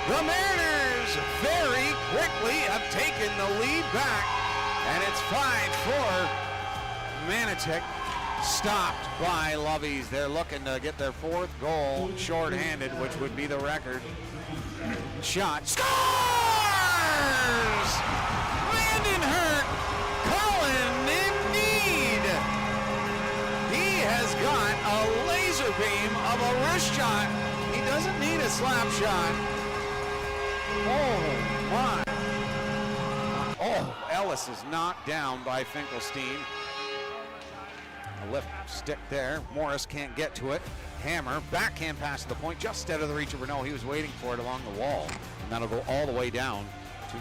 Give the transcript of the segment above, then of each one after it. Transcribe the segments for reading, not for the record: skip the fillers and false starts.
The Mariners very quickly have taken the lead back, and it's 5-4. Manotick stopped by Lovies. They're looking to get their fourth goal shorthanded, which would be the record. Shot. Scores! Landon Hurt, Colin in need. He has got a laser beam of a wrist shot. He doesn't need a slap shot. Oh my. Oh, Ellis is knocked down by Finkelstein. A left stick there. Morris can't get to it. Hammer, backhand pass to the point, just out of the reach of Renault. He was waiting for it along the wall, and that'll go all the way down to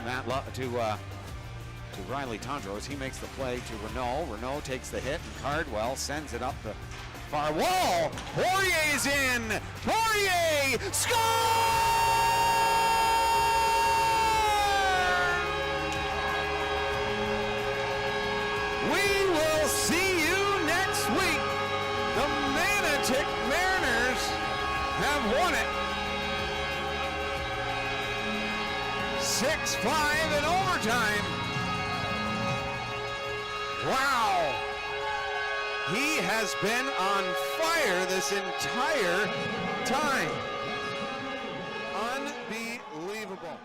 Riley Tondro as he makes the play to Renault. Renault takes the hit, and Cardwell sends it up the far wall. Poirier's in. Poirier scores! We will see you next week. The Manotick Mariners have won it. 6-5 in overtime. Wow. He has been on fire this entire time. Unbelievable.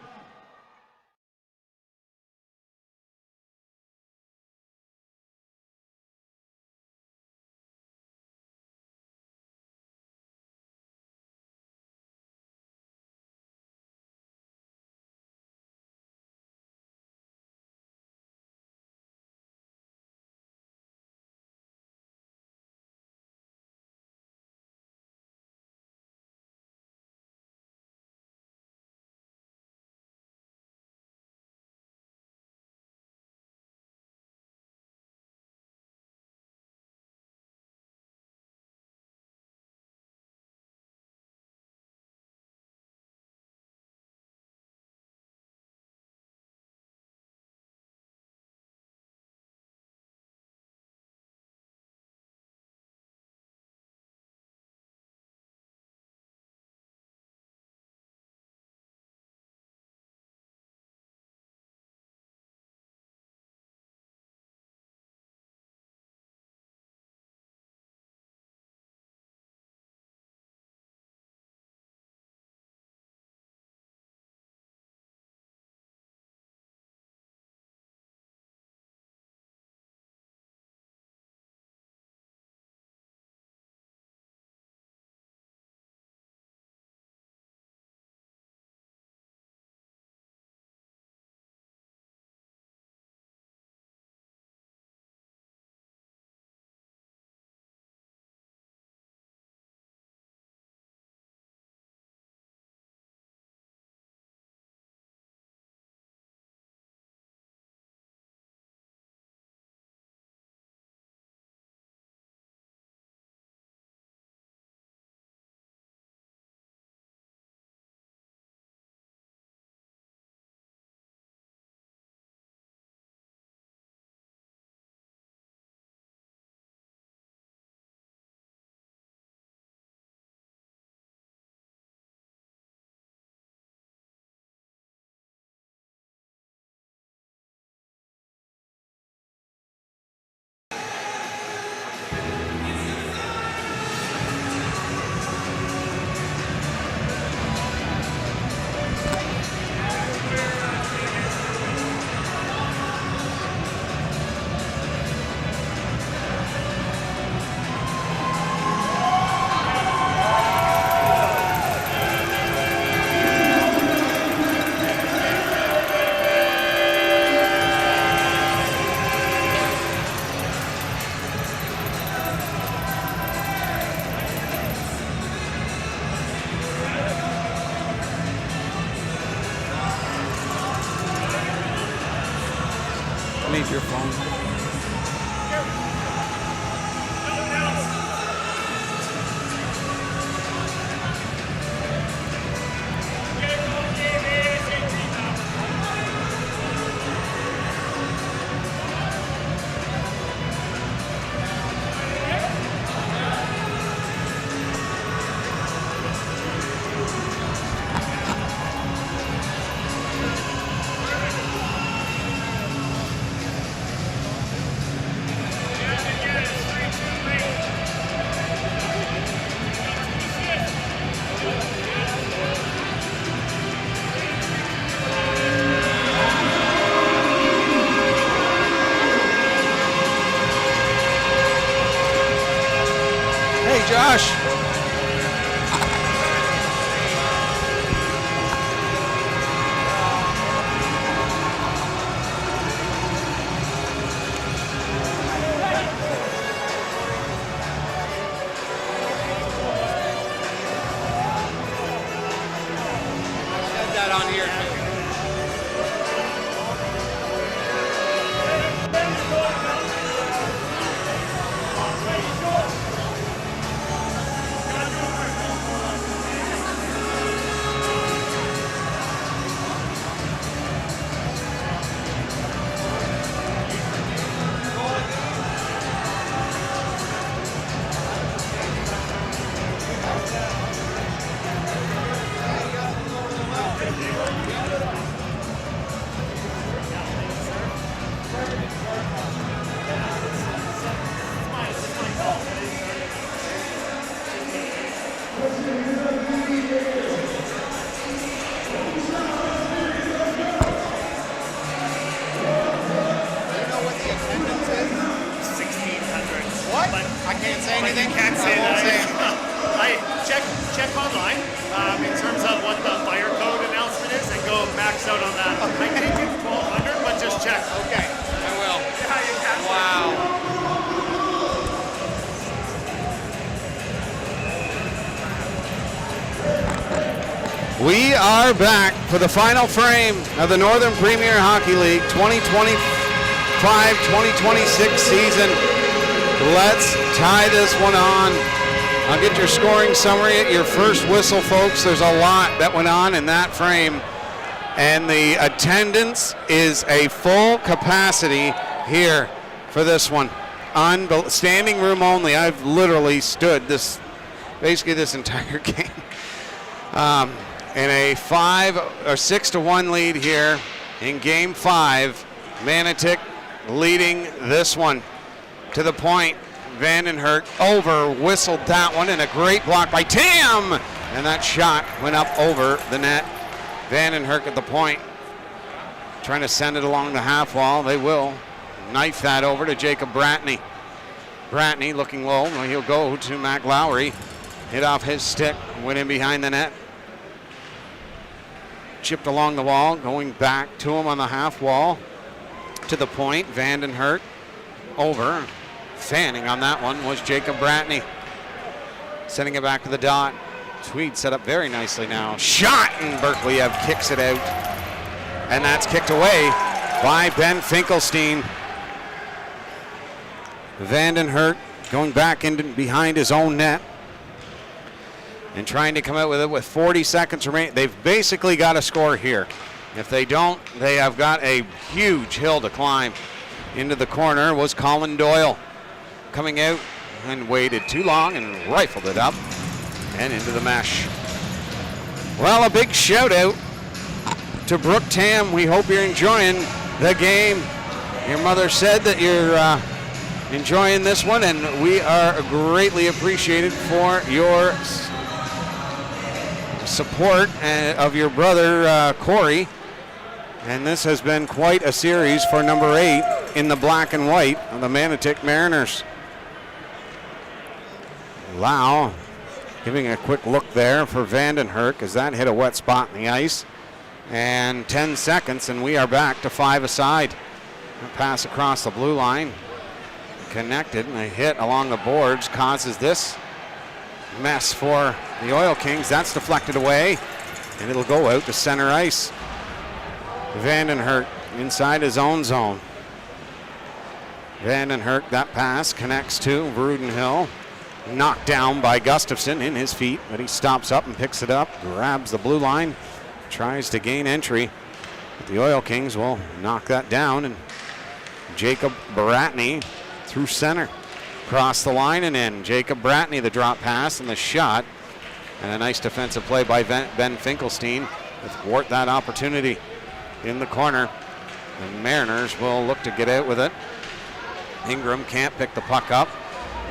Leave your phone. that on here too. Check online in terms of what the fire code announcement is and go max out on that. I think it's 1,200, but just check. Okay, I will. Yeah, you can. Wow. We are back for the final frame of the Northern Premier Hockey League 2025-2026 season. Let's tie this one on. I'll get your scoring summary at your first whistle, folks. There's a lot that went on in that frame. And the attendance is a full capacity here for this one. Standing room only. I've literally stood basically this entire game. In a 5 or 6-1 lead here in game 5. Manotick leading this one to the point. Vandenhert whistled that one, and a great block by Tam, and that shot went up over the net. Vandenhert at the point, trying to send it along the half wall. They will knife that over to Jacob Bratney. Bratney looking low. He'll go to Mac Lowry. Hit off his stick, went in behind the net. Chipped along the wall, going back to him on the half wall. To the point, Vandenhert over. Fanning on that one was Jacob Bratney. Sending it back to the dot. Tweed set up very nicely now. Shot, and Berkeley kicks it out. And that's kicked away by Ben Finkelstein. Vandenhert going back in behind his own net and trying to come out with it with 40 seconds remaining. They've basically got to score here. If they don't, they have got a huge hill to climb. Into the corner was Colin Doyle. Coming out and waited too long and rifled it up and into the mesh. Well, a big shout out to Brooke Tam. We hope you're enjoying the game. Your mother said that you're enjoying this one, and we are greatly appreciated for your support of your brother Corey. And this has been quite a series for number 8 in the black and white of the Manotick Mariners. Lau giving a quick look there for Vandenhert as that hit a wet spot in the ice. And 10 seconds and we are back to 5 aside. A pass across the blue line. Connected, and a hit along the boards causes this mess for the Oil Kings. That's deflected away and it'll go out to center ice. Vandenhert inside his own zone. Vandenhert, that pass connects to Brudenhill. Knocked down by Gustafson in his feet, but he stops up and picks it up, grabs the blue line, tries to gain entry. But the Oil Kings will knock that down, and Jacob Bratney through center. Across the line and in. Jacob Bratney, the drop pass and the shot. And a nice defensive play by Ben Finkelstein to thwart that opportunity in the corner. The Mariners will look to get out with it. Ingram can't pick the puck up.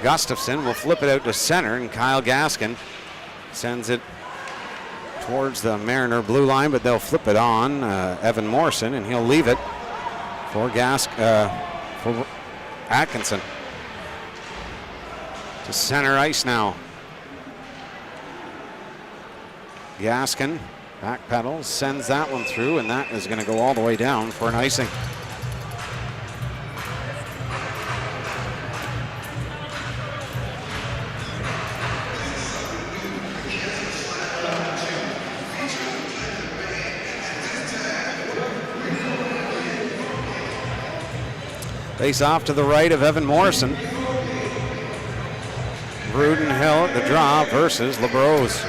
Gustafson will flip it out to center, and Kyle Gaskin sends it towards the Mariner blue line, but they'll flip it on Evan Morrison, and he'll leave it for for Atkinson. To center ice now. Gaskin backpedals, sends that one through, and that is going to go all the way down for an icing. Face off to the right of Evan Morrison. Brudenhill at the draw versus LaBrose.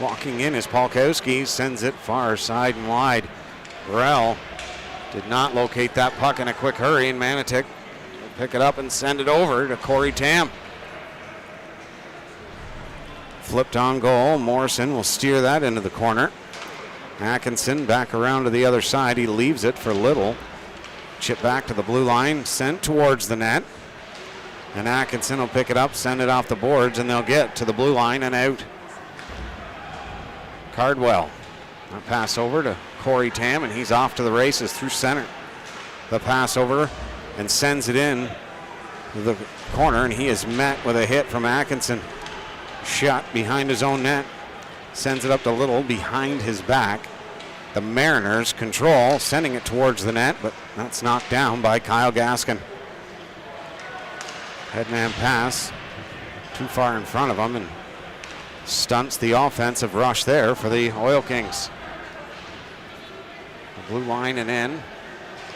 Walking in is Polkowski, sends it far side and wide. Burrell did not locate that puck in a quick hurry, and Manotick will pick it up and send it over to Corey Tam. Flipped on goal. Morrison will steer that into the corner. Atkinson back around to the other side. He leaves it for Little. Chip back to the blue line, sent towards the net. And Atkinson will pick it up, send it off the boards, and they'll get to the blue line and out. Cardwell. A pass over to Corey Tam, and he's off to the races through center. The pass over and sends it in to the corner, and he is met with a hit from Atkinson. Shot behind his own net. Sends it up to Little behind his back. The Mariners control, sending it towards the net, but that's knocked down by Kyle Gaskin. Headman pass too far in front of him and stunts the offensive rush there for the Oil Kings. The blue line and in.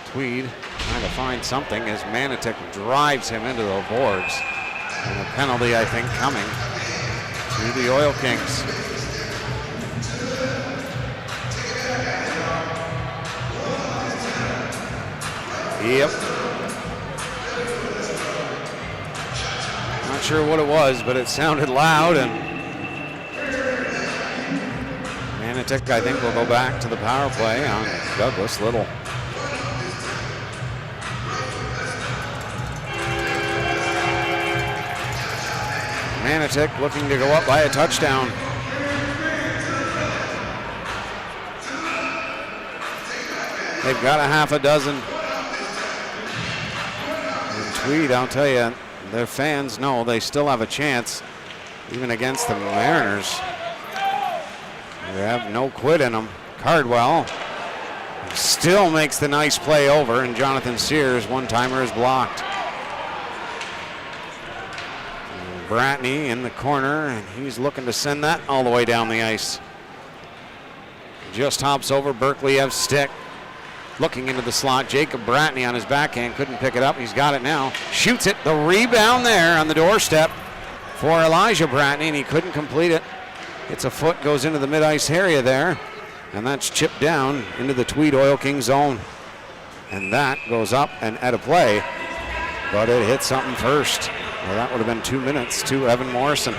Tweed trying to find something as Manotick drives him into the boards. And a penalty, I think, coming to the Oil Kings. Yep. Not sure what it was, but it sounded loud, and Manotick, I think, will go back to the power play on Douglas Little. Manotick looking to go up by a touchdown. They've got a half a dozen. And Tweed, I'll tell you, their fans know they still have a chance, even against the Mariners. They have no quit in them. Cardwell still makes the nice play over, and Jonathan Sears, one-timer, is blocked. Bratney in the corner, and he's looking to send that all the way down the ice. Just hops over Berkliev's stick. Looking into the slot, Jacob Bratney on his backhand, couldn't pick it up. He's got it now. Shoots it. The rebound there on the doorstep for Elijah Bratney, and he couldn't complete it. It's a foot, goes into the mid-ice area there, and that's chipped down into the Tweed Oil King zone. And that goes up and at a play, but it hit something first. Well, that would have been 2 minutes to Evan Morrison.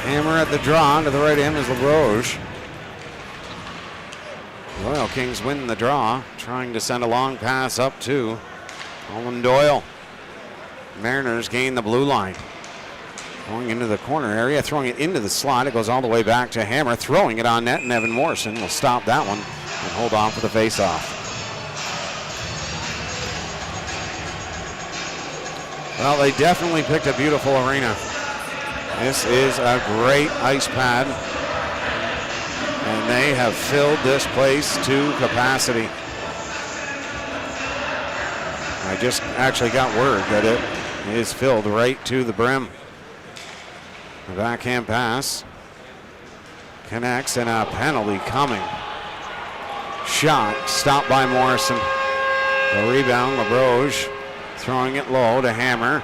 Hammer at the draw. To the right of him is LaRoche. The Oil Kings win the draw, trying to send a long pass up to Owen Doyle. Mariners gain the blue line. Going into the corner area, throwing it into the slot. It goes all the way back to Hammer, throwing it on net, and Evan Morrison will stop that one and hold on for the face-off. Well, they definitely picked a beautiful arena. This is a great ice pad, and they have filled this place to capacity. I just actually got word that it is filled right to the brim. The backhand pass connects, and a penalty coming. Shot stopped by Morrison. The rebound, LaBroge throwing it low to Hammer.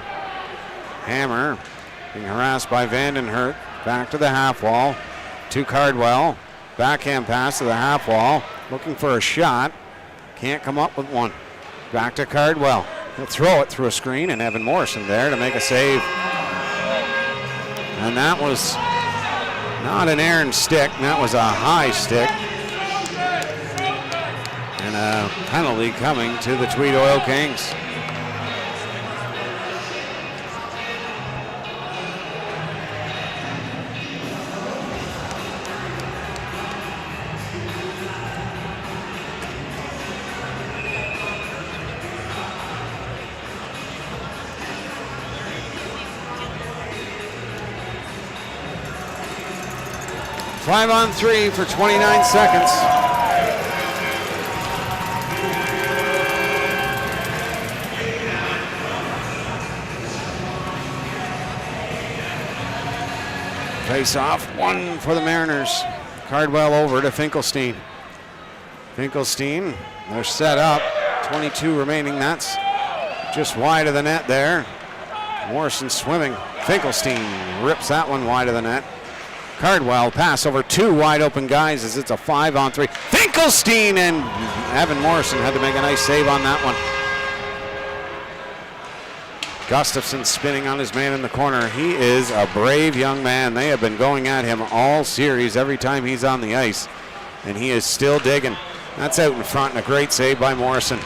Hammer being harassed by Vandenhert. Back to the half wall to Cardwell. Backhand pass to the half wall. Looking for a shot. Can't come up with one. Back to Cardwell. He'll throw it through a screen, and Evan Morrison there to make a save. And that was not an errant stick. That was a high stick. And a penalty coming to the Tweed Oil Kings. 5-on-3 for 29 seconds. Face off, one for the Mariners. Cardwell over to Finkelstein. Finkelstein, they're set up. 22 remaining. That's just wide of the net there. Morrison swimming. Finkelstein rips that one wide of the net. Cardwell pass over two wide open guys as it's a 5-on-3. Finkelstein, and Evan Morrison had to make a nice save on that one. Gustafson spinning on his man in the corner. He is a brave young man. They have been going at him all series every time he's on the ice, and he is still digging. That's out in front, and a great save by Morrison.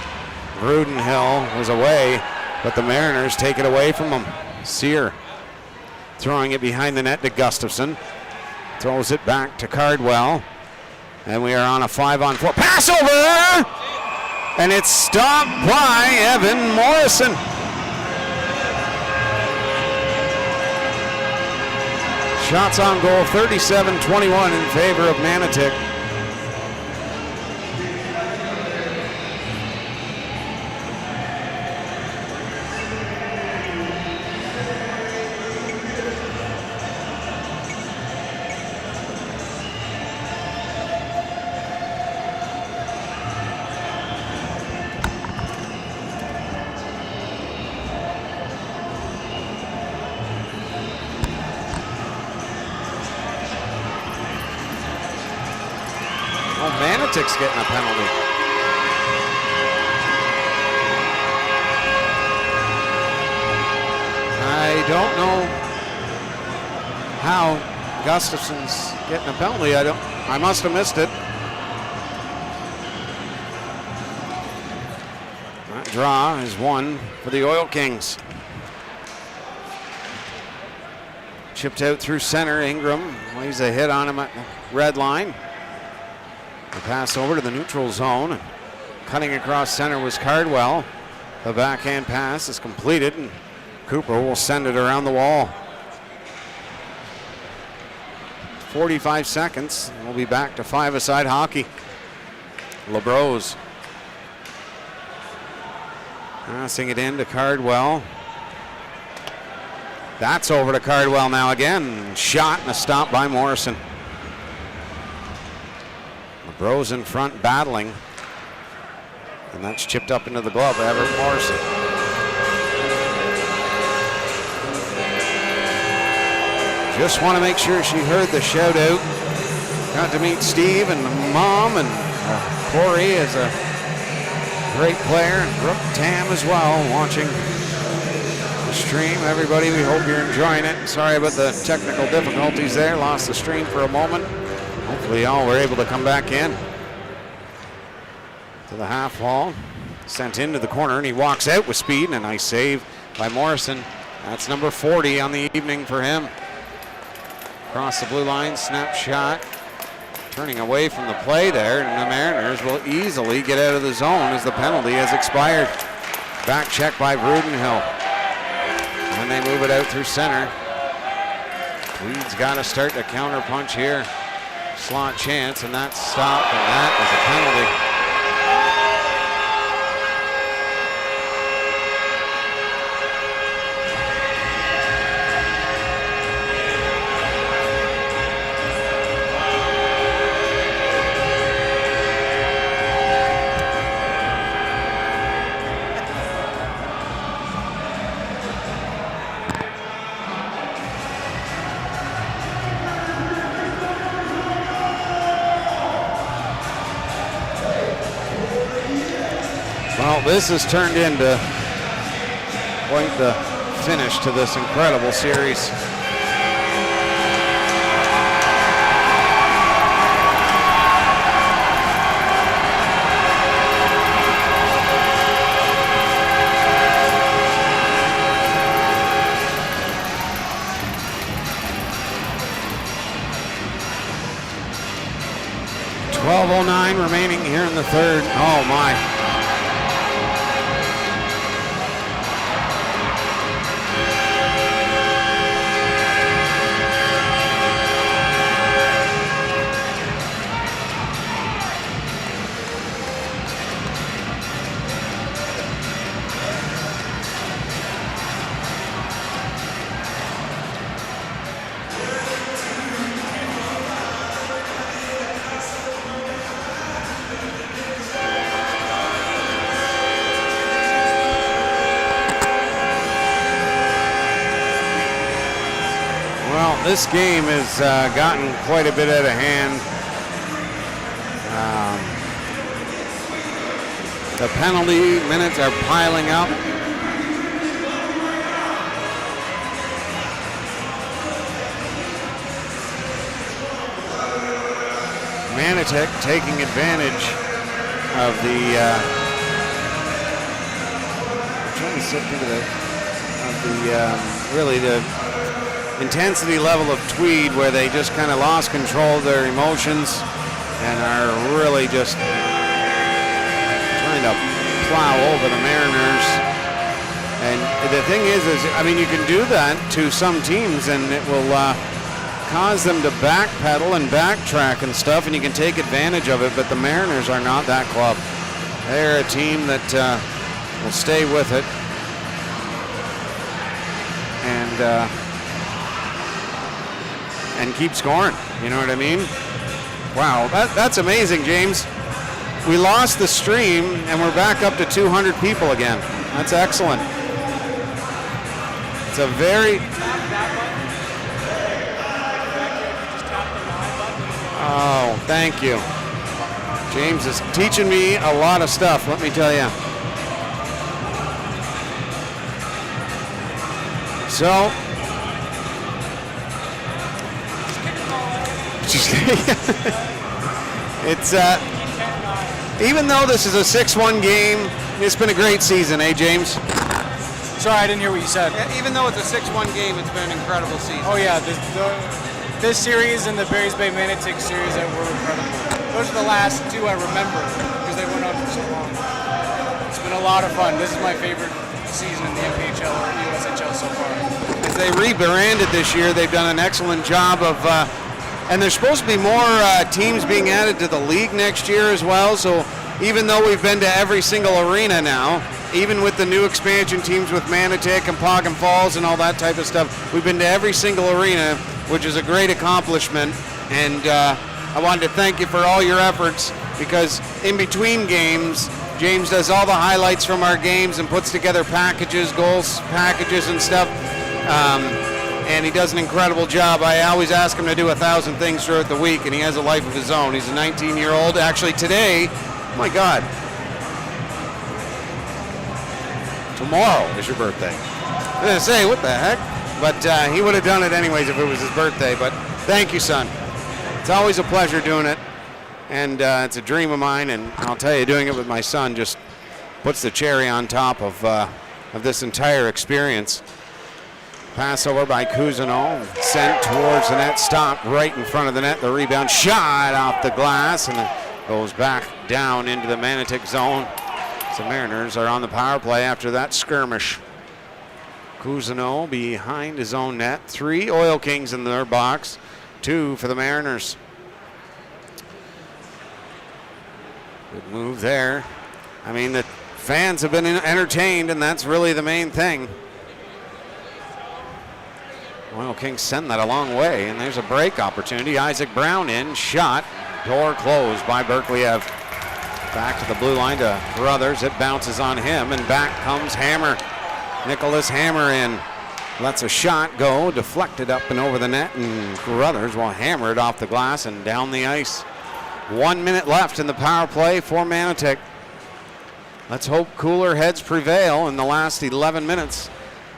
Rudenhill was away, but the Mariners take it away from him. Sear throwing it behind the net to Gustafson. Throws it back to Cardwell. And we are on a 5-on-4. Pass over! And it's stopped by Evan Morrison. Shots on goal, 37-21 in favor of Manotick. Manotick's getting a penalty. I don't know how Gustafson's getting a penalty. I must have missed it. That draw is one for the Oil Kings. Chipped out through center. Ingram lays a hit on him at the red line. The pass over to the neutral zone. And cutting across center was Cardwell. The backhand pass is completed, and Cooper will send it around the wall. 45 seconds, and we'll be back to five-a-side hockey. LeBrose passing it in to Cardwell. That's over to Cardwell now again. Shot and a stop by Morrison. LeBrose in front battling. And that's chipped up into the glove of Everett Morrison. Just want to make sure she heard the shout out. Got to meet Steve and the mom, and Corey is a great player, and Brooke Tam as well, watching the stream. Everybody, we hope you're enjoying it. Sorry about the technical difficulties there. Lost the stream for a moment. Hopefully all were able to come back in to the half wall. Sent into the corner, and he walks out with speed, and a nice save by Morrison. That's number 40 on the evening for him. Across the blue line, snapshot. Turning away from the play there, and the Mariners will easily get out of the zone as the penalty has expired. Back check by Rudenhill. And they move it out through center. Tweed's got to start to counter punch here. Slot chance, and that's stopped, and that is a penalty. Well, this has turned into quite the finish to this incredible series. .12:09 remaining here in the third. Oh my. this game has gotten quite a bit out of hand. The penalty minutes are piling up. Manotick taking advantage of the I'm trying to sit through really the intensity level of Tweed, where they just kind of lost control of their emotions and are really just trying to plow over the Mariners. And the thing is I mean, you can do that to some teams and it will cause them to backpedal and backtrack and stuff, and you can take advantage of it, but the Mariners are not that club. They're a team that will stay with it. And keep scoring, you know what I mean? Wow, that's amazing, James. We lost the stream and we're back up to 200 people again. That's excellent. It's a very... Oh, thank you. James is teaching me a lot of stuff, let me tell you. So, it's even though this is a 6-1 game, it's been a great season, eh, James? Sorry, I didn't hear what you said. Even though it's a 6-1 game, it's been an incredible season. Oh yeah, this series and the Barry's Bay Manotick series that were incredible. Those are the last two I remember because they went on for so long. It's been a lot of fun. This is my favorite season in the NPHL or USHL so far. As they rebranded this year, they've done an excellent job of, and there's supposed to be more teams being added to the league next year as well. So even though we've been to every single arena now, even with the new expansion teams with Manotick and Pogham Falls and all that type of stuff, we've been to every single arena, which is a great accomplishment. And I wanted to thank you for all your efforts, because in between games, James does all the highlights from our games and puts together packages, goals packages and stuff. And he does an incredible job. I always ask him to do 1,000 things throughout the week, and he has a life of his own. He's a 19-year-old. Actually, today, oh my God, tomorrow is your birthday. I'm going to say, what the heck? But he would have done it anyways if it was his birthday. But thank you, son. It's always a pleasure doing it. And it's a dream of mine. And I'll tell you, doing it with my son just puts the cherry on top of this entire experience. Pass over by Cousineau, sent towards the net, stopped right in front of the net. The rebound shot off the glass, and it goes back down into the Manotick zone. The Mariners are on the power play after that skirmish. Cousineau behind his own net. 3 Oil Kings in their box, 2 for the Mariners. Good move there. I mean, the fans have been entertained, and that's really the main thing. Oil Kings send that a long way, and there's a break opportunity. Isaac Brown in, shot, door closed by Berkliev. Back to the blue line to Brothers. It bounces on him, and back comes Hammer. Nicholas Hammer in. Lets a shot go, deflected up and over the net, and Brothers will hammer it off the glass and down the ice. 1 minute left in the power play for Manotick. Let's hope cooler heads prevail in the last 11 minutes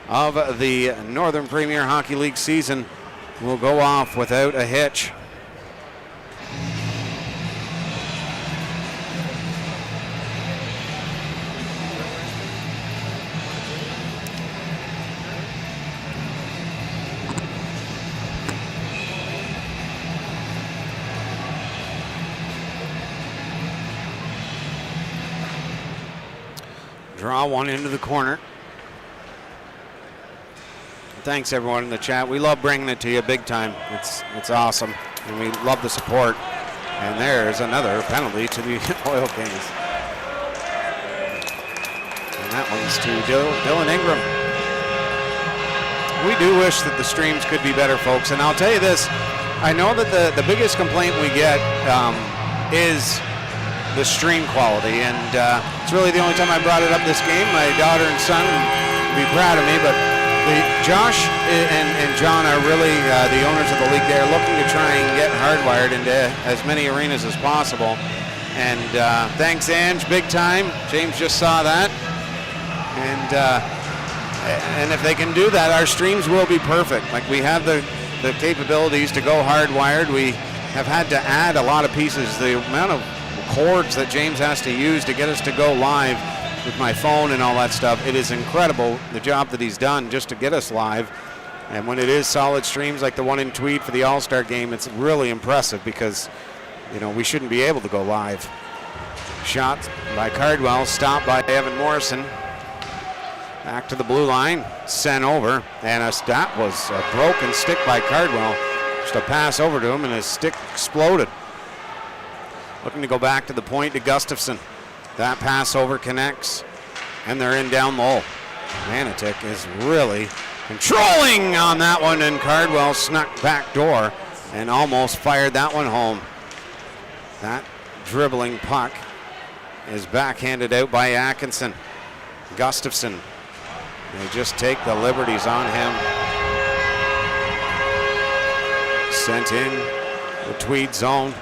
of the Northern Premier Hockey League season. Will go off without a hitch. Draw one into the corner. Thanks everyone in the chat. We love bringing it to you big time. It's awesome, and we love the support. And there's another penalty to the Oil Kings. And that one's to Dylan Ingram. We do wish that the streams could be better, folks. And I'll tell you this, I know that the biggest complaint we get is the stream quality. And it's really the only time I brought it up this game. My daughter and son would be proud of me, but Josh and John are really the owners of the league. They're looking to try and get hardwired into as many arenas as possible. And thanks, Ange, big time. James just saw that. And if they can do that, our streams will be perfect. Like, we have the capabilities to go hardwired. We have had to add a lot of pieces. The amount of cords that James has to use to get us to go live with my phone and all that stuff, it is incredible the job that he's done just to get us live. And when it is solid streams like the one in Tweed for the All-Star game, it's really impressive because, you know, we shouldn't be able to go live. Shot by Cardwell, stopped by Evan Morrison. Back to the blue line, sent over, and that was a broken stick by Cardwell. Just a pass over to him, and his stick exploded. Looking to go back to the point to Gustafson. That pass over connects, and they're in down low. Manotick is really controlling on that one, and Cardwell snuck back door and almost fired that one home. That dribbling puck is backhanded out by Atkinson. Gustafson, they just take the liberties on him. Sent in the Tweed zone.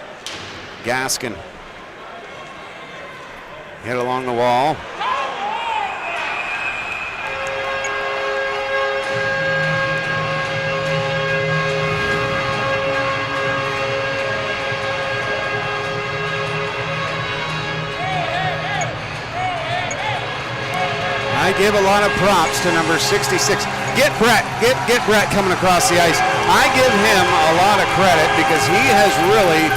Gaskin hit along the wall. I give a lot of props to number 66. Get Brett coming across the ice. I give him a lot of credit because he has really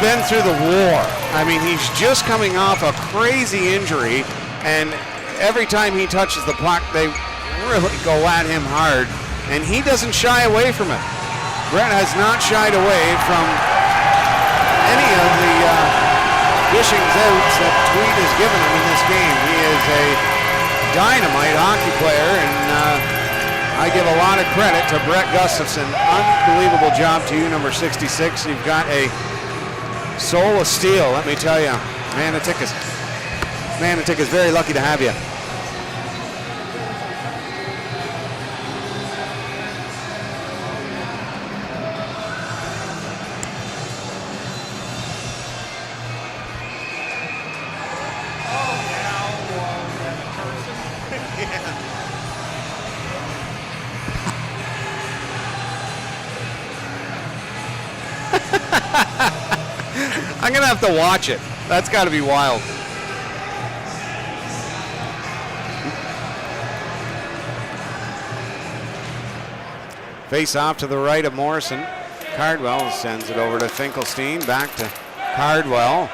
been through the war. I mean, he's just coming off a crazy injury, and every time he touches the puck, they really go at him hard, and he doesn't shy away from it. Brett has not shied away from any of the dishings outs that Tweed has given him in this game. He is a dynamite hockey player, and I give a lot of credit to Brett Gustafson. Unbelievable job to you, number 66. You've got a soul of steel, let me tell you. Manotick is very lucky to have you. I'm gonna have to watch it. That's got to be wild. Face off to the right of Morrison. Cardwell sends it over to Finkelstein. Back to Cardwell.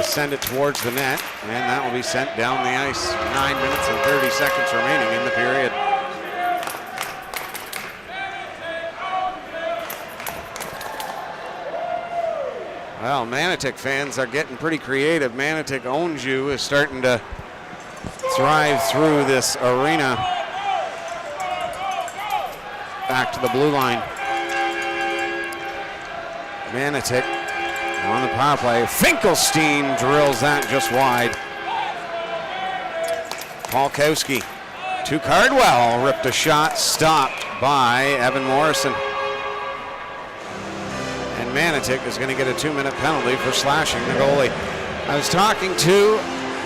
Send it towards the net, and that will be sent down the ice. 9 minutes and 30 seconds remaining in the period. Well, Manotick fans are getting pretty creative. Manotick owns you is starting to thrive through this arena. Back to the blue line. Manotick on the power play. Finkelstein drills that just wide. Polkowski to Cardwell. Ripped a shot, stopped by Evan Morrison. And Manotick is going to get a 2-minute penalty for slashing the goalie. I was talking to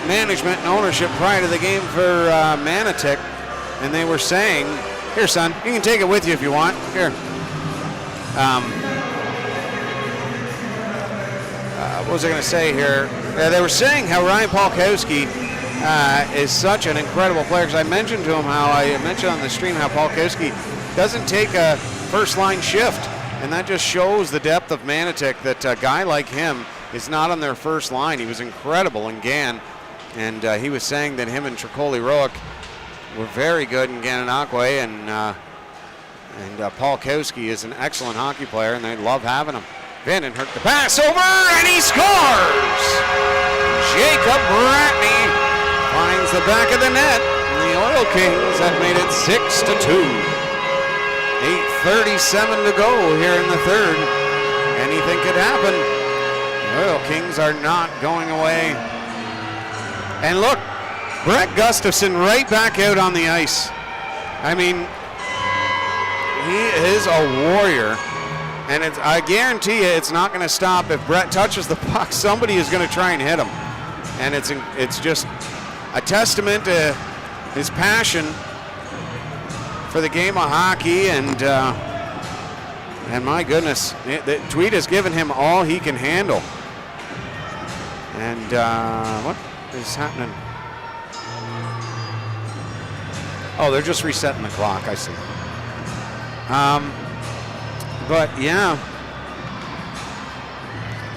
management and ownership prior to the game for Manotick, and they were saying, here, son, you can take it with you if you want. Here. What was I going to say here? They were saying how Ryan Polkowski is such an incredible player, because I mentioned to him how I mentioned on the stream how Polkowski doesn't take a first-line shift. And that just shows the depth of Manotick, that a guy like him is not on their first line. He was incredible in Gann, and he was saying that him and Tricoli Roic were very good in Gananoque, and Polkowski is an excellent hockey player, and they love having him. Vandenhurst the pass over, and he scores! Jacob Bratney finds the back of the net, and the Oil Kings have made it 6-2. 8:37 to go here in the third. Anything could happen. The Oil Kings are not going away. And look, Brett Gustafson right back out on the ice. I mean, he is a warrior. And I guarantee you it's not going to stop. If Brett touches the puck, somebody is going to try and hit him. And it's just a testament to his passion for the game of hockey. And my goodness, Tweed has given him all he can handle. And what is happening? Oh, they're just resetting the clock, I see. But yeah,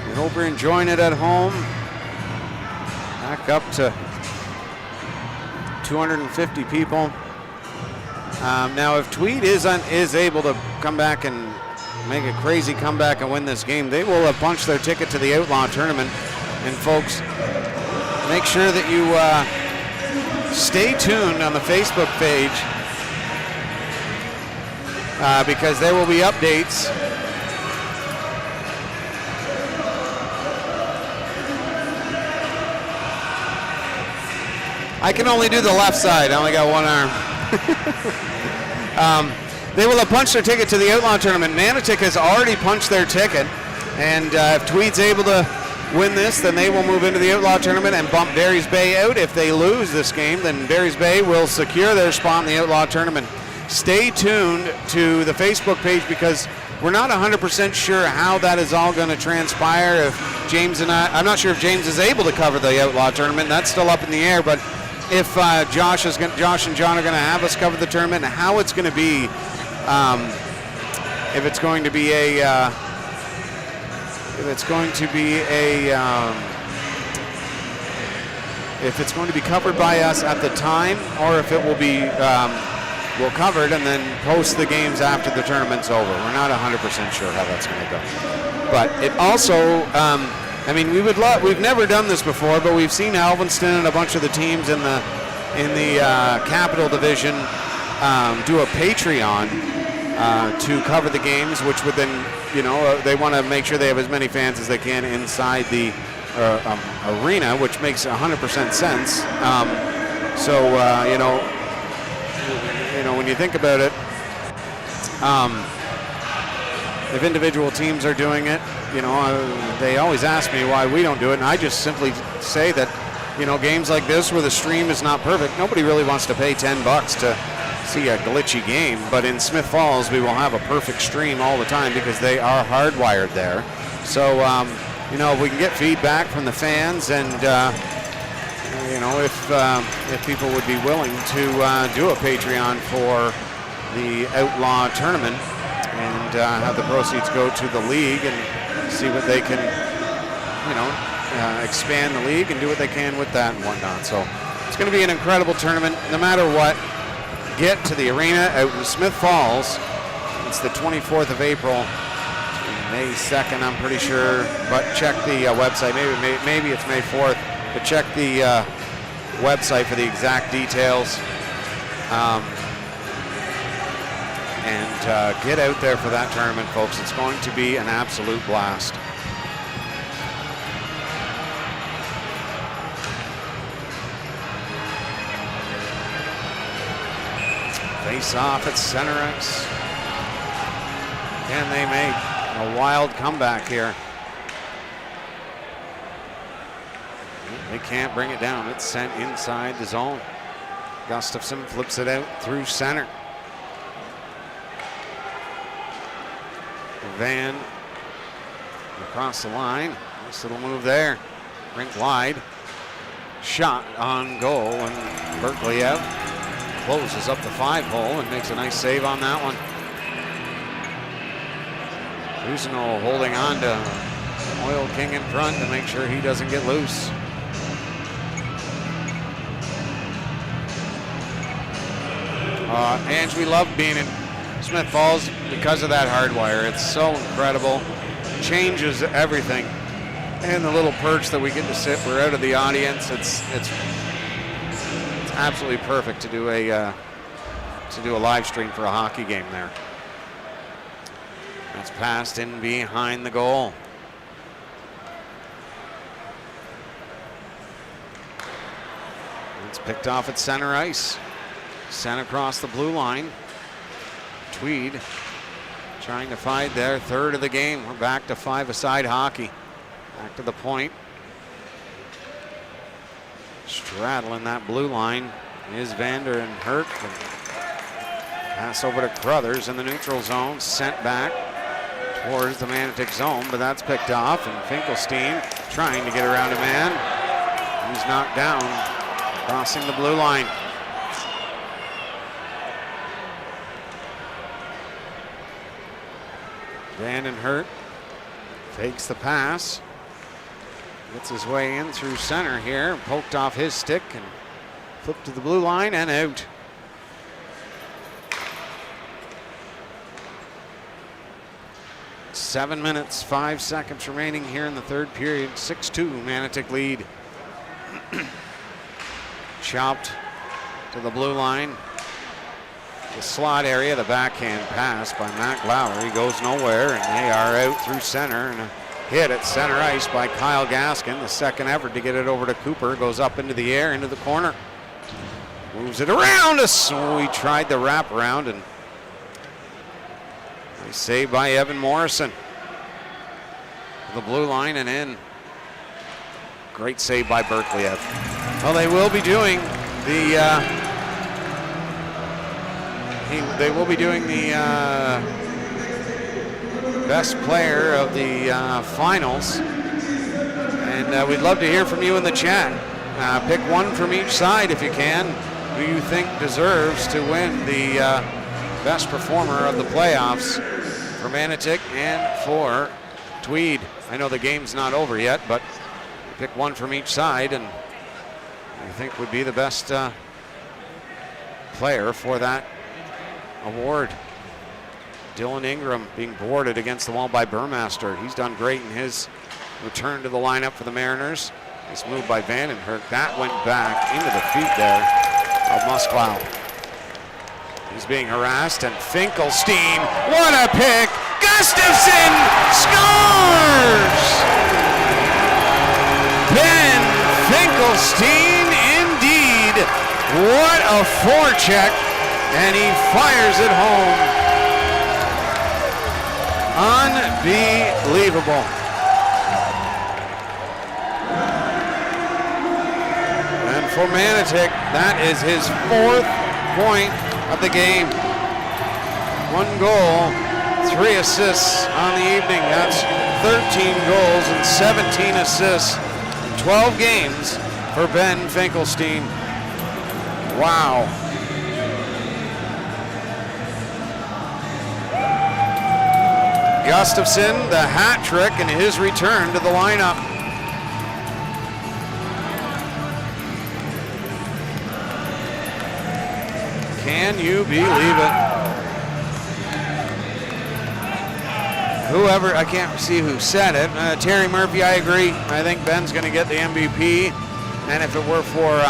we hope you're enjoying it at home. Back up to 250 people. Now, if Tweed is able to come back and make a crazy comeback and win this game, they will have punched their ticket to the Outlaw Tournament. And folks, make sure that you stay tuned on the Facebook page. Because there will be updates. I can only do the left side. I only got one arm. They will have punched their ticket to the Outlaw Tournament. Manotick has already punched their ticket. And if Tweed's able to win this, then they will move into the Outlaw Tournament and bump Barry's Bay out. If they lose this game, then Barry's Bay will secure their spot in the Outlaw Tournament. Stay tuned to the Facebook page because we're not 100% sure how that is all going to transpire. If James and I'm not sure if James is able to cover the Outlaw Tournament. That's still up in the air. But if Josh and John are going to have us cover the tournament, and how it's going to be, if it's going to be covered by us at the time, or if it will be. We'll cover it and then post the games after the tournament's over. We're not 100% sure how that's going to go. But it also, I mean, we've never done this before, but we've seen Alvinston and a bunch of the teams in the Capital Division do a Patreon to cover the games, which would then, they want to make sure they have as many fans as they can inside the arena, which makes 100% sense. When you think about it, if individual teams are doing it, they always ask me why we don't do it, and I just simply say that, games like this where the stream is not perfect, nobody really wants to pay $10 to see a glitchy game, but in Smith Falls we will have a perfect stream all the time because they are hardwired there. So, if we can get feedback from the fans and if people would be willing to do a Patreon for the Outlaw Tournament and have the proceeds go to the league and see what they can, expand the league and do what they can with that and whatnot. So it's going to be an incredible tournament. No matter what, get to the arena out in Smith Falls. It's the 24th of April, May 2nd, I'm pretty sure, but check the website. Maybe it's May 4th, but check the website for the exact details. And get out there for that tournament, folks. It's going to be an absolute blast. Face off at center ice. Can they make a wild comeback here? They can't bring it down. It's sent inside the zone. Gustafson flips it out through center. Van across the line. Nice little move there. Rink wide. Shot on goal, and Berkeley out. Closes up the 5-hole and makes a nice save on that one. Cousineau holding on to Oil King in front to make sure he doesn't get loose. And we love being in Smith Falls because of that hardwire. It's so incredible. Changes everything. And the little perch that we get to sit, we're out of the audience. It's absolutely perfect to do a live stream for a hockey game there. That's passed in behind the goal. It's picked off at center ice. Sent across the blue line. Tweed trying to find their third of the game. We're back to five-a-side hockey. Back to the point. Straddling that blue line is Vander and Hurt. Pass over to Crothers in the neutral zone. Sent back towards the Manotick zone, but that's picked off. And Finkelstein trying to get around a man. He's knocked down, crossing the blue line. Van and Hurt fakes the pass. Gets his way in through center here. Poked off his stick and flipped to the blue line and out. Seven minutes, 5 seconds remaining here in the third period. 6-2 Manotick lead. Chopped to the blue line. The slot area, the backhand pass by Matt Lowry goes nowhere, and they are out through center. And a hit at center ice by Kyle Gaskin. The second effort to get it over to Cooper goes up into the air, into the corner. Moves it around us. So we tried the wraparound, and nice save by Evan Morrison. The blue line and in. Great save by Berkliev. Well, they will be doing the. They will be doing the best player of the finals, and we'd love to hear from you in the chat. Pick one from each side if you can, who you think deserves to win the best performer of the playoffs for Manotick and for Tweed. I know the game's not over yet, but pick one from each side, and I think would be the best player for that award. Dylan Ingram being boarded against the wall by Burmaster. He's done great in his return to the lineup for the Mariners. Nice move by Vandenberg. That went back into the feet there of Musklau. He's being harassed, and Finkelstein, what a pick! Gustafsson scores! Ben Finkelstein indeed. What a forecheck, and he fires it home. Unbelievable. And for Manotick, that is his 4th point of the game. 1 goal, 3 assists on the evening. That's 13 goals and 17 assists in 12 games for Ben Finkelstein. Wow. Gustafsson, the hat trick in his return to the lineup. Can you believe it? Whoever, I can't see who said it. Terry Murphy, I agree. I think Ben's going to get the MVP. And if it were for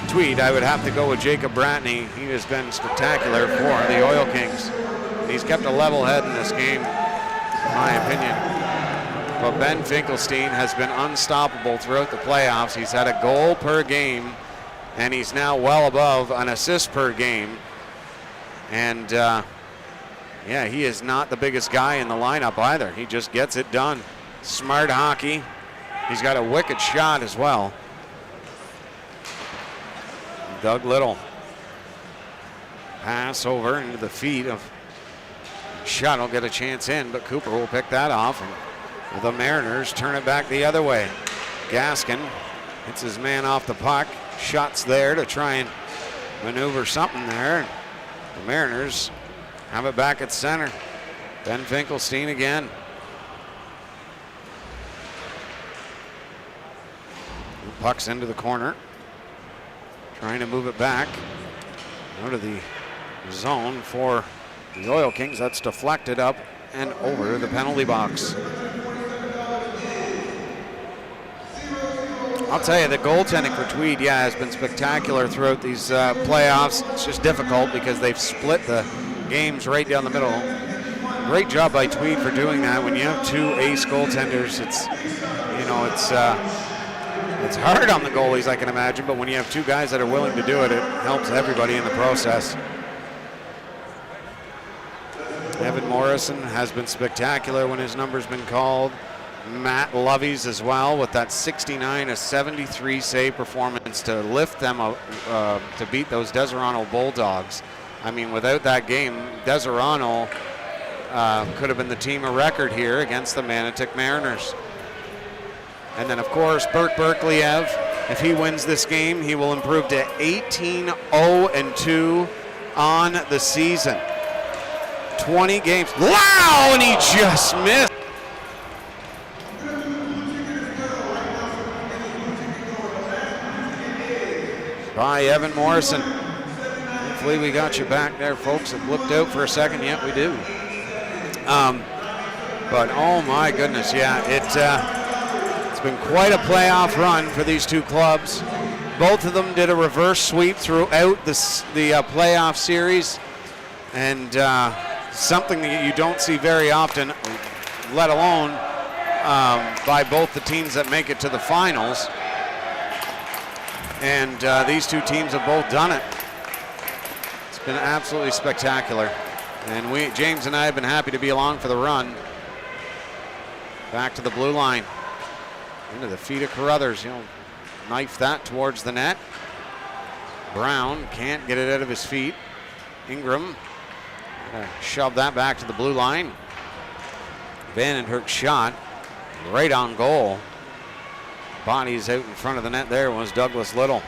Tweed, I would have to go with Jacob Bratney. He has been spectacular for the Oil Kings. He's kept a level head in this game, in my opinion. But Ben Finkelstein has been unstoppable throughout the playoffs. He's had a goal per game, and he's now well above an assist per game. And yeah, he is not the biggest guy in the lineup either. He just gets it done. Smart hockey. He's got a wicked shot as well. Doug Little. Pass over into the feet of Shot will get a chance in, but Cooper will pick that off, and the Mariners turn it back the other way. Gaskin hits his man off the puck. Shots there to try and maneuver something there. The Mariners have it back at center. Ben Finkelstein again. Puck's into the corner. Trying to move it back. Out of the zone for the Oil Kings. That's deflected up and over the penalty box. I'll tell you, the goaltending for Tweed, has been spectacular throughout these playoffs. It's just difficult because they've split the games right down the middle. Great job by Tweed for doing that. When you have 2 ace goaltenders, it's It's hard on the goalies, I can imagine, but when you have two guys that are willing to do it, it helps everybody in the process. Evan Morrison has been spectacular when his number's been called. Matt Lovey's as well with that 69-73 save performance to lift them up, to beat those Deserano Bulldogs. I mean, without that game, Deserano could have been the team of record here against the Manotick Mariners. And then, of course, Bert Berkliev, if he wins this game, he will improve to 18-0-2 on the season. 20 games. Wow, and he just missed. By Evan Morrison. Hopefully we got you back there, folks. It blipped out for a second. Yep, we do. But oh my goodness, yeah, it's been quite a playoff run for these two clubs. Both of them did a reverse sweep throughout the playoff series, and something that you don't see very often, let alone by both the teams that make it to the finals. And these two teams have both done it. It's been absolutely spectacular. And James and I have been happy to be along for the run. Back to the blue line. Into the feet of Carruthers. He'll knife that towards the net. Brown can't get it out of his feet. Ingram shove that back to the blue line. Vandenberg's shot right on goal. Bodies out in front of the net there was Douglas Little.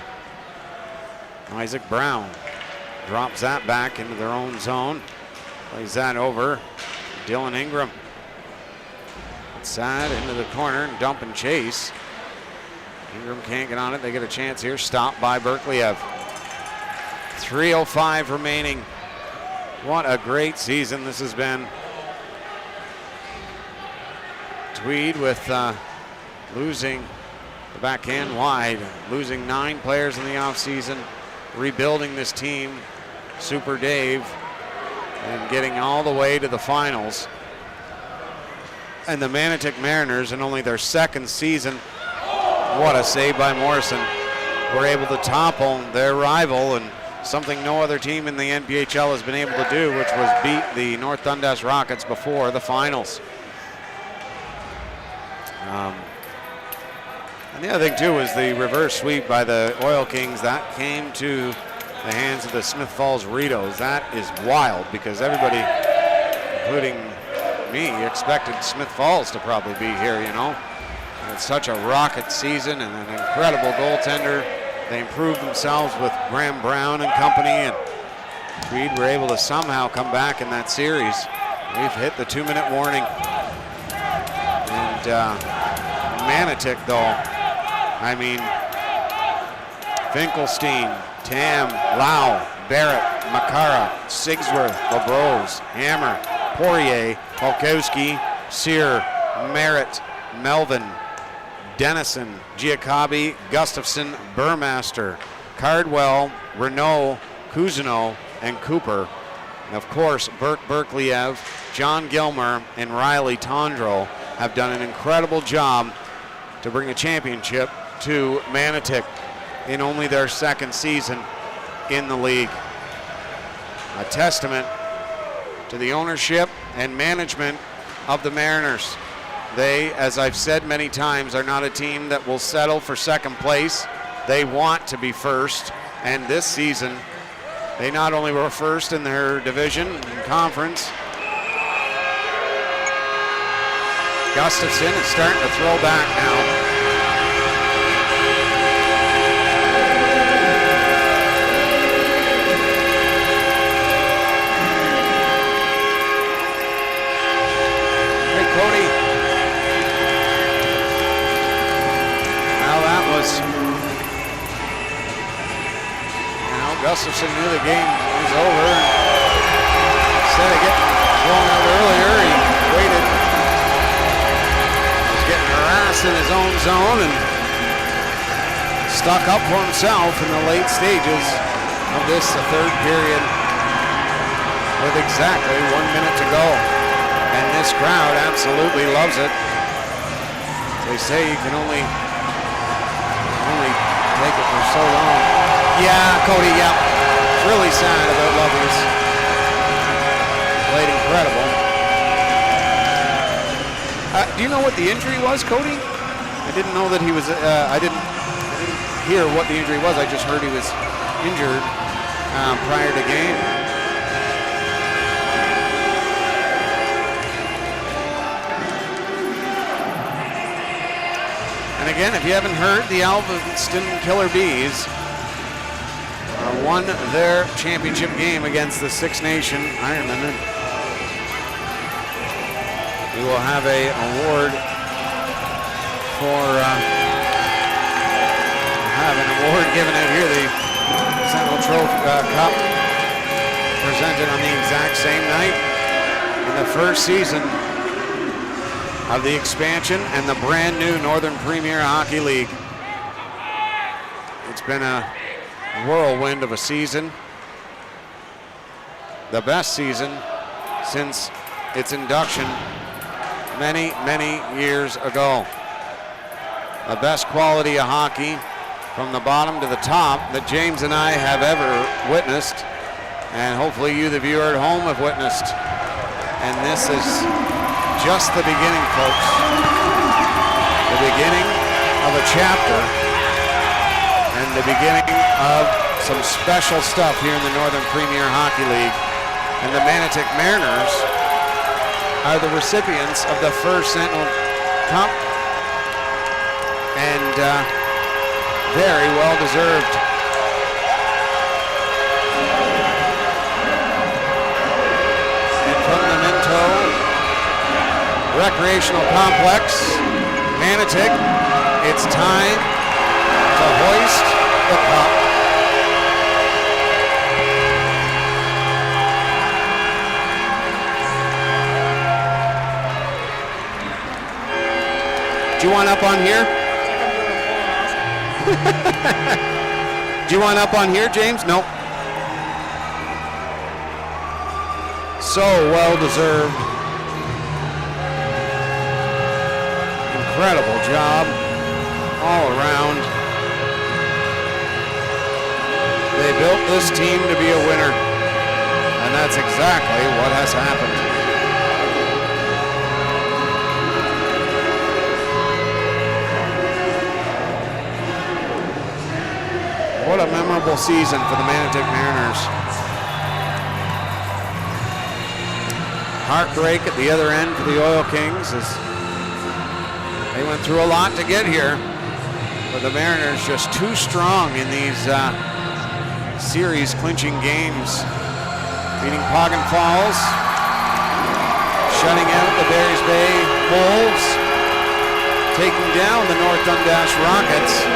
Isaac Brown drops that back into their own zone. Plays that over. Dylan Ingram. Inside into the corner and dump and chase. Ingram can't get on it. They get a chance here. Stopped by Berkliev. 3:05 remaining. What a great season this has been. Tweed with losing the backhand wide, losing 9 players in the offseason, rebuilding this team, Super Dave, and getting all the way to the finals. And the Manotick Mariners, in only their second season, what a save by Morrison, were able to topple their rival, and something no other team in the NPHL has been able to do, which was beat the North Dundas Rockets before the finals. And the other thing too was the reverse sweep by the Oil Kings that came to the hands of the Smith Falls Ritos. That is wild because everybody, including me, expected Smith Falls to probably be here, you know. It's such a rocket season and an incredible goaltender. They improved themselves with Graham Brown and company, and Tweed were able to somehow come back in that series. We've hit the 2-minute warning. And Manotick, though, I mean, Finkelstein, Tam, Lau, Barrett, Makara, Sigsworth, LaBrose, Hammer, Poirier, Polkowski, Sear, Merritt, Melvin, Dennison, Giacobbe, Gustafson, Burmaster, Cardwell, Renault, Cousineau, and Cooper. And of course, Burke Berkliev, John Gilmer, and Riley Tondro have done an incredible job to bring a championship to Manotick in only their second season in the league. A testament to the ownership and management of the Mariners. They, as I've said many times, are not a team that will settle for second place. They want to be first, and this season, they not only were first in their division and conference. Gustafson is starting to throw back now. Gustafson knew the game was over. Instead of getting thrown out earlier, he waited. He was getting harassed in his own zone and stuck up for himself in the late stages of this, the third period, with exactly 1 minute to go. And this crowd absolutely loves it. They say you can only only take it for so long. Yeah, Cody, yeah. Really sad about Lovelace. Played incredible. Do you know what the injury was, Cody? I didn't know that he was, I didn't hear what the injury was. I just heard he was injured prior to game. And again, if you haven't heard, the Alveston Killer Bees won their championship game against the Six Nation Ironmen. We will have a award for have an award given out here, the Sentinel Trophy Cup, presented on the exact same night in the first season of the expansion and the brand new Northern Premier Hockey League. It's been a whirlwind of a season. The best season since its induction many, many years ago. The best quality of hockey from the bottom to the top that James and I have ever witnessed, and hopefully you, the viewer at home, have witnessed. And this is just the beginning, folks. The beginning of a chapter and the beginning of some special stuff here in the Northern Premier Hockey League. And the Manotick Mariners are the recipients of the first Sentinel Cup, and very well deserved. And from the Minto Recreational Complex, Manotick, it's time to hoist the cup. Do you want up on here? Do you want up on here, James? Nope. So well deserved. Incredible job all around. They built this team to be a winner, and that's exactly what has happened. What a memorable season for the Manotick Mariners. Heartbreak at the other end for the Oil Kings as they went through a lot to get here, but the Mariners just too strong in these series clinching games. Beating Poggin Falls, shutting out the Barry's Bay Wolves, taking down the North Dundas Rockets,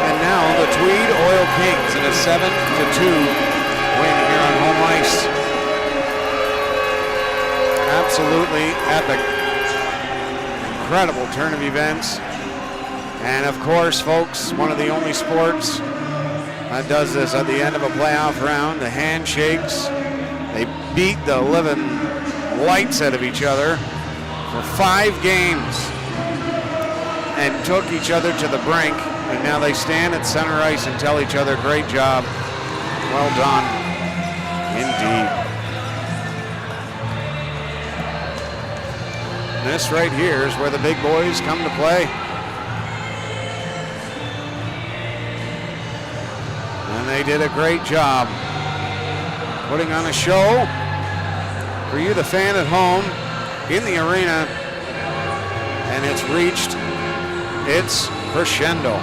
and now the Tweed Oil Kings in a 7-2 win here on home ice. Absolutely epic. Incredible turn of events. And of course, folks, one of the only sports that does this at the end of a playoff round, the handshakes. They beat the living lights out of each other for 5 games and took each other to the brink. And now they stand at center ice and tell each other, great job, well done, indeed. This right here is where the big boys come to play. And they did a great job putting on a show for you, the fan at home, in the arena. And it's reached its crescendo.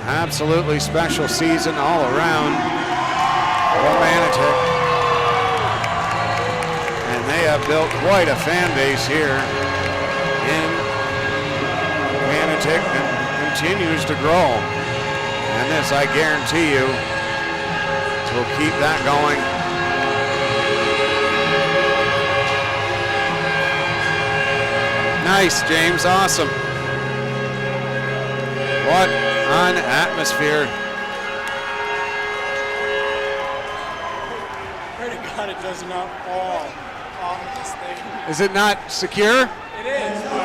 Absolutely special season all around for Manotick. And they have built quite a fan base here in Manotick and continues to grow. And this, I guarantee you, will keep that going. Nice, James, awesome. What an atmosphere. Where'd it go? God it does not fall off of this thing. Is it not secure? It is, but